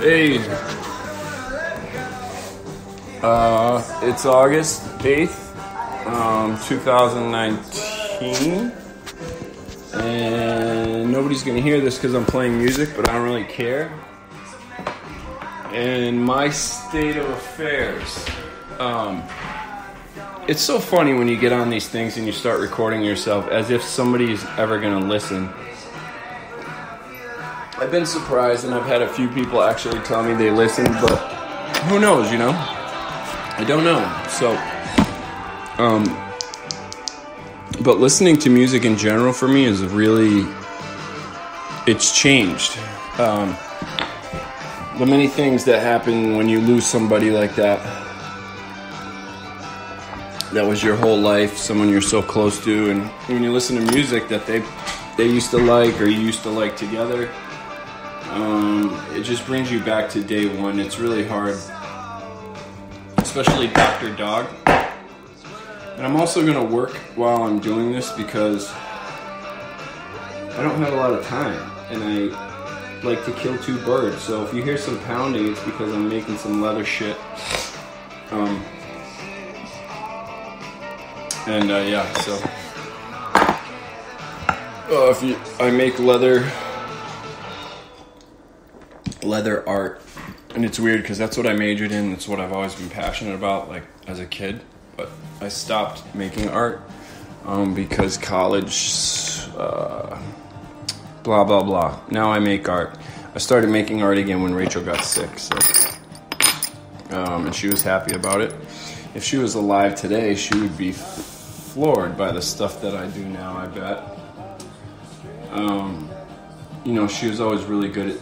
Hey, it's August 8th, 2019, and nobody's gonna hear this because I'm playing music, but I don't really care. And my state of affairs, it's so funny when you get on these things and you start recording yourself as if somebody's ever gonna listen. I've been surprised, and I've had a few people actually tell me they listen, but who knows, you know? I don't know. So, but listening to music in general for me is really, it's changed. The many things that happen when you lose somebody like that was your whole life, someone you're so close to, and when you listen to music that they used to like, or you used to like together, it just brings you back to day one. It's really hard, especially Dr. Dog. And I'm also going to work while I'm doing this because I don't have a lot of time, and I like to kill two birds. So if you hear some pounding, it's because I'm making some leather shit. I make leather art, and it's weird because that's what I majored in. That's what I've always been passionate about, like as a kid. But I stopped making art because college, blah blah blah. Now I make art. I started making art again when Rachel got sick, so and she was happy about it. If she was alive today, she would be floored by the stuff that I do now, I bet. She was always really good at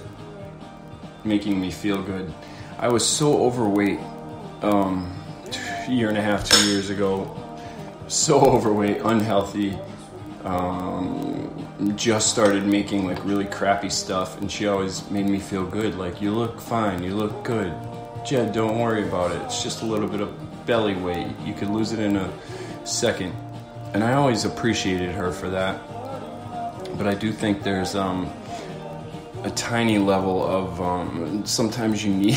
making me feel good. I was so overweight a year and a half, 2 years ago. So overweight, unhealthy. Just started making like really crappy stuff, and she always made me feel good. Like, you look fine, you look good. Jed, don't worry about it. It's just a little bit of belly weight. You could lose it in a second. And I always appreciated her for that. But I do think there's a tiny level of sometimes you need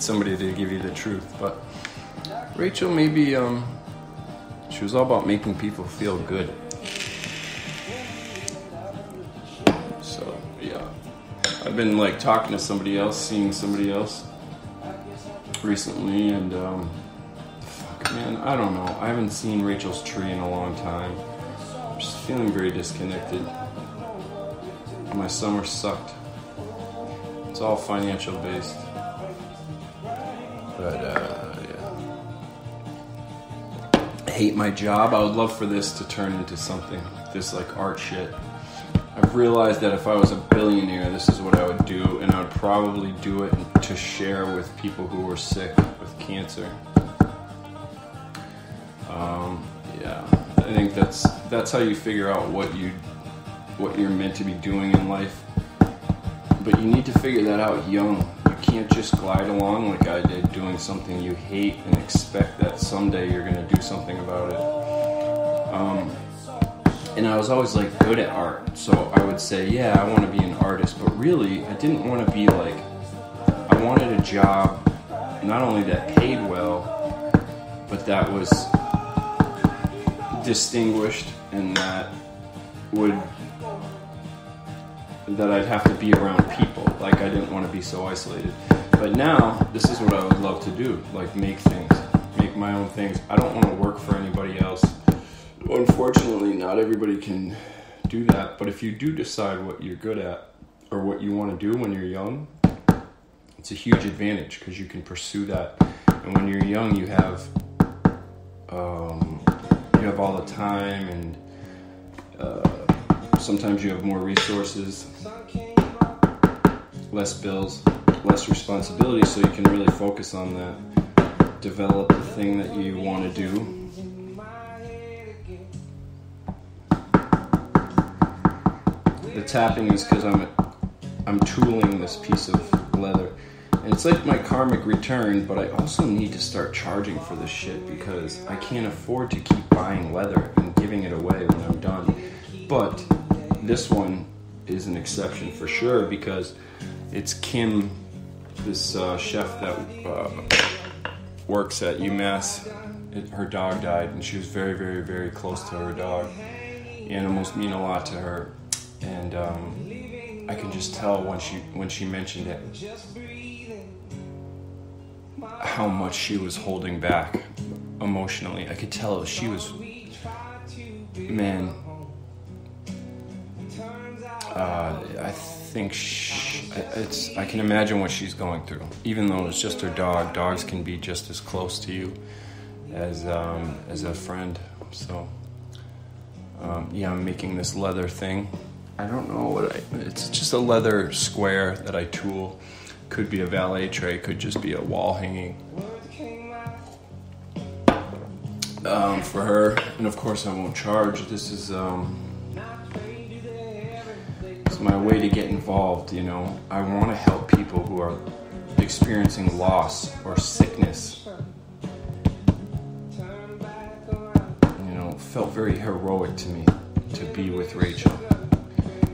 somebody to give you the truth. But Rachel, maybe she was all about making people feel good. So yeah, I've been like talking to somebody else, seeing somebody else recently, and man, I don't know. I haven't seen Rachel's tree in a long time. I'm just feeling very disconnected. My summer sucked. It's all financial based. But yeah. I hate my job. I would love for this to turn into something, this like art shit. I've realized that if I was a billionaire, this is what I would do, and I would probably do it to share with people who were sick with cancer. Yeah, I think that's how you figure out what you're meant to be doing in life. But you need to figure that out young. You can't just glide along like I did, doing something you hate and expect that someday you're going to do something about it. And I was always like good at art, so I would say, yeah, I want to be an artist. But really, I didn't want to be like, I wanted a job not only that paid well, but that was distinguished, and that I'd have to be around people. Like, I didn't want to be so isolated. But now, this is what I would love to do. Like, make my own things. I don't want to work for anybody else. Unfortunately, not everybody can do that. But if you do decide what you're good at, or what you want to do when you're young, it's a huge advantage because you can pursue that. And when you're young, you have all the time, and sometimes you have more resources, less bills, less responsibility, so you can really focus on that, develop the thing that you want to do. The tapping is because I'm tooling this piece of leather. And it's like my karmic return, but I also need to start charging for this shit because I can't afford to keep buying leather and giving it away when I'm done. But this one is an exception for sure because it's Kim this chef that works at UMass. Her dog died, and she was very, very, very close to her dog. Animals mean a lot to her, and I can just tell when she mentioned it how much she was holding back emotionally. I could tell she was, man. I think I can imagine what she's going through. Even though it's just her dog, dogs can be just as close to you as a friend. So I'm making this leather thing. I don't know it's just a leather square that I tool. Could be a valet tray, could just be a wall hanging for her. And of course I won't charge. This is it's my way to get involved. I want to help people who are experiencing loss or sickness. Felt very heroic to me to be with Rachel.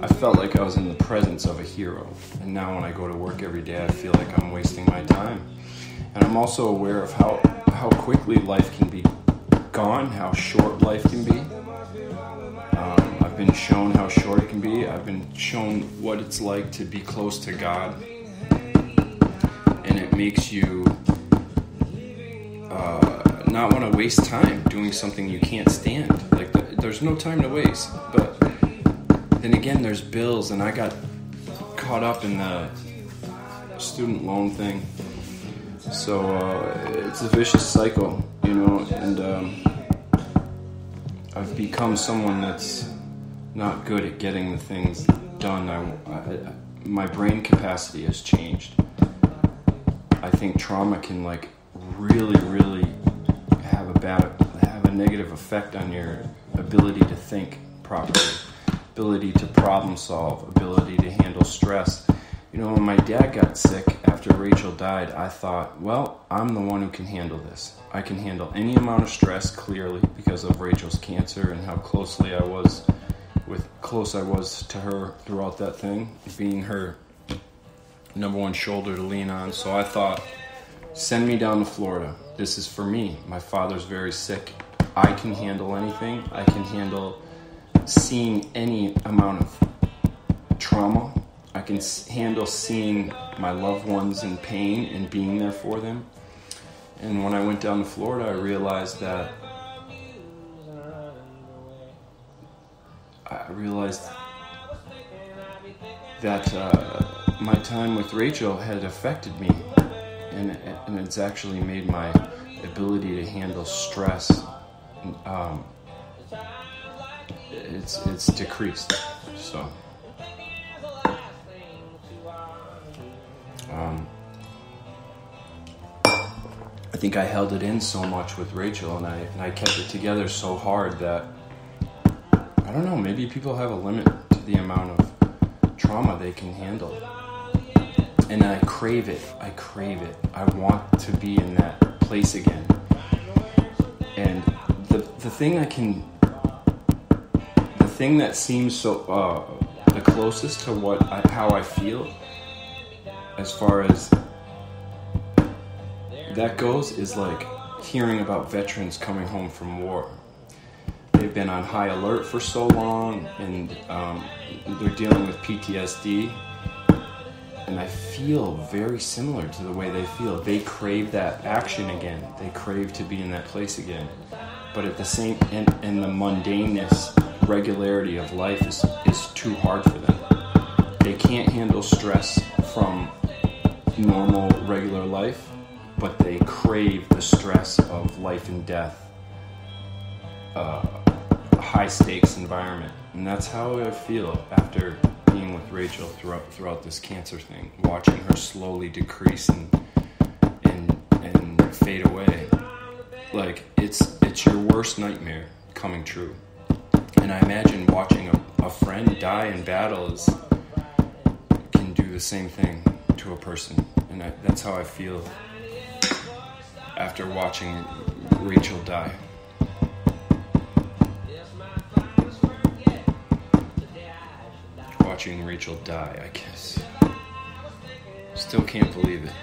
I felt like I was in the presence of a hero. And now when I go to work every day, I feel like I'm wasting my time. And I'm also aware of how quickly life can be gone, how short life can be. I've been shown how short it can be. I've been shown what it's like to be close to God. And it makes you not want to waste time doing something you can't stand. Like, there's no time to waste. But then again, there's bills, and I got caught up in the student loan thing. So it's a vicious cycle, and I've become someone that's not good at getting the things done. My brain capacity has changed. I think trauma can really, really have a negative effect on your ability to think properly, ability to problem solve, ability to handle stress. When my dad got sick after Rachel died, I thought, well, I'm the one who can handle this. I can handle any amount of stress clearly because of Rachel's cancer and how close I was to her throughout that thing, being her number one shoulder to lean on. So I thought, send me down to Florida. This is for me. My father's very sick. I can handle anything. I can handle seeing any amount of trauma. I can handle seeing my loved ones in pain and being there for them. And when I went down to Florida, I realized that my time with Rachel had affected me, and it's actually made my ability to handle stress. It's decreased. So. I think I held it in so much with Rachel, and I kept it together so hard that I don't know, maybe people have a limit to the amount of trauma they can handle. And I crave it. I want to be in that place again. And the thing that seems so the closest to how I feel as far as that goes is like hearing about veterans coming home from war. They've been on high alert for so long, and they're dealing with PTSD, and I feel very similar to the way they feel. They crave that action again. They crave to be in that place again. But at the same, and the mundaneness, regularity of life is too hard for them. They can't handle stress from normal, regular life, but they crave the stress of life and death, a high stakes environment. And that's how I feel after being with Rachel throughout this cancer thing, watching her slowly decrease and fade away. Like, it's your worst nightmare coming true. And I imagine watching a friend die in battle can do the same thing to a person. And that's how I feel after watching Rachel die. Watching Rachel die, I guess. Still can't believe it.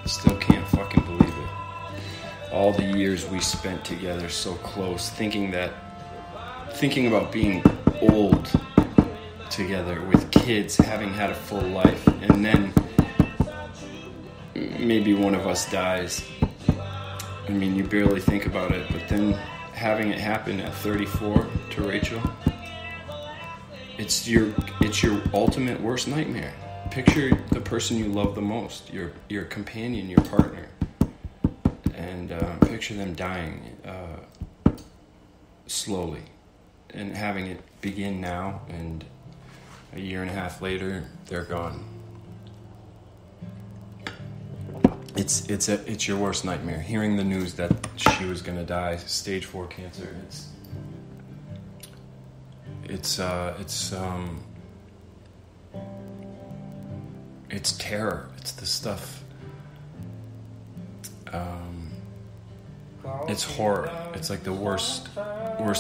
Still can't fucking believe it. All the years we spent together so close, thinking about being old together with kids, having had a full life, and then maybe one of us dies. I mean, you barely think about it, but then having it happen at 34 to Rachel, it's your ultimate worst nightmare. Picture the person you love the most, your companion, your partner, and picture them dying slowly, and having it begin now, and a year and a half later, they're gone. It's your worst nightmare. Hearing the news that she was gonna die, stage 4 cancer. It's terror. It's the stuff. It's horror. It's like the worst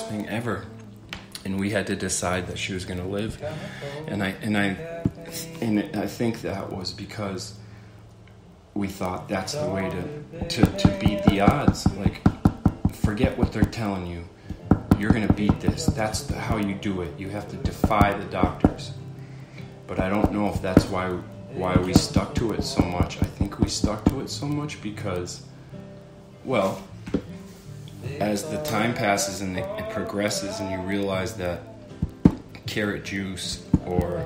thing ever. And we had to decide that she was gonna live, and I think that was because we thought that's the way to beat the odds. Like, forget what they're telling you. You're going to beat this. That's how you do it. You have to defy the doctors. But I don't know if that's why we stuck to it so much. I think we stuck to it so much because, well, as the time passes and it progresses and you realize that carrot juice or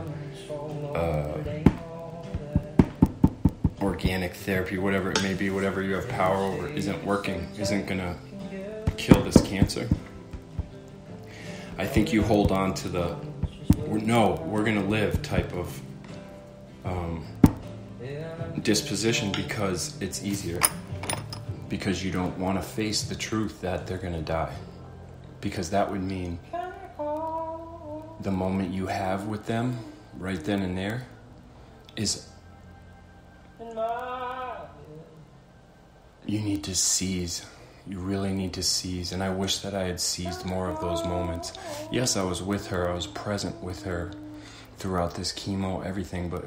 organic therapy, whatever it may be, whatever you have power over, isn't working, isn't gonna kill this cancer, I think you hold on to the we're gonna live type of disposition because it's easier, because you don't want to face the truth that they're gonna die, because that would mean the moment you have with them right then and there is you need to seize. You really need to seize. And I wish that I had seized more of those moments. Yes, I was with her. I was present with her throughout this chemo, everything. But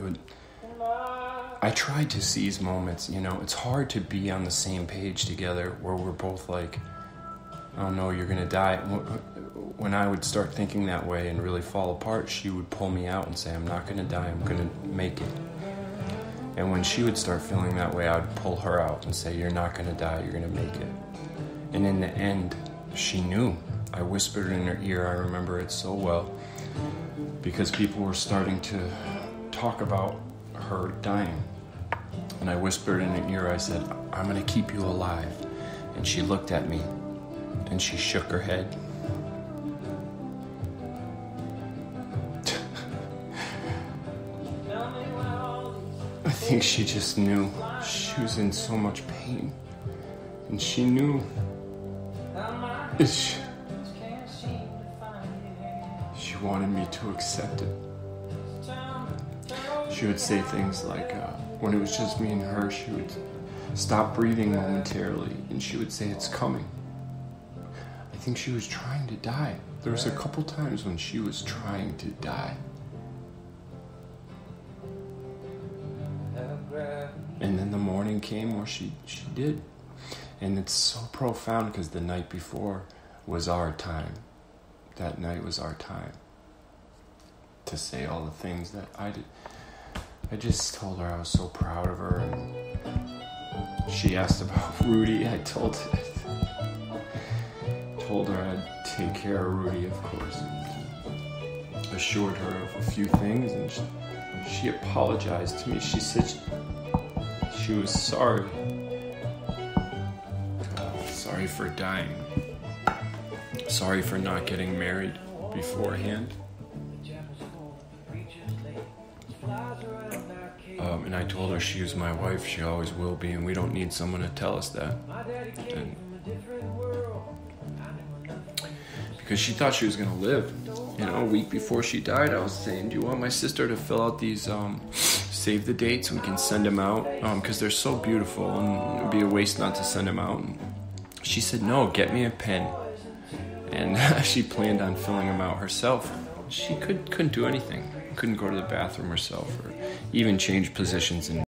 I tried to seize moments. You know, it's hard to be on the same page together where we're both like, oh no, you're going to die. When I would start thinking that way and really fall apart, she would pull me out and say, I'm not going to die. I'm going to make it. And when she would start feeling that way, I'd pull her out and say, you're not going to die, you're going to make it. And in the end, she knew. I whispered in her ear, I remember it so well, because people were starting to talk about her dying. And I whispered in her ear, I said, I'm going to keep you alive. And she looked at me, and she shook her head. I think she just knew. She was in so much pain. And she knew. She wanted me to accept it. She would say things like, when it was just me and her, she would stop breathing momentarily, and she would say, it's coming. I think she was trying to die. There was a couple times when she was trying to die. And then the morning came where she did. And it's so profound because the night before was our time. That night was our time to say all the things that I did. I just told her I was so proud of her. And she asked about Rudy. I told her I'd take care of Rudy, of course. Assured her of a few things, and she apologized to me. She said she was sorry. Sorry for dying. Sorry for not getting married beforehand. And I told her she was my wife, she always will be, and we don't need someone to tell us that. And because she thought she was going to live. You know, a week before she died, I was saying, do you want my sister to fill out these save the dates and we can send them out? Because they're so beautiful and it would be a waste not to send them out. And she said, no, get me a pen. And she planned on filling them out herself. She couldn't do anything. Couldn't go to the bathroom herself or even change positions and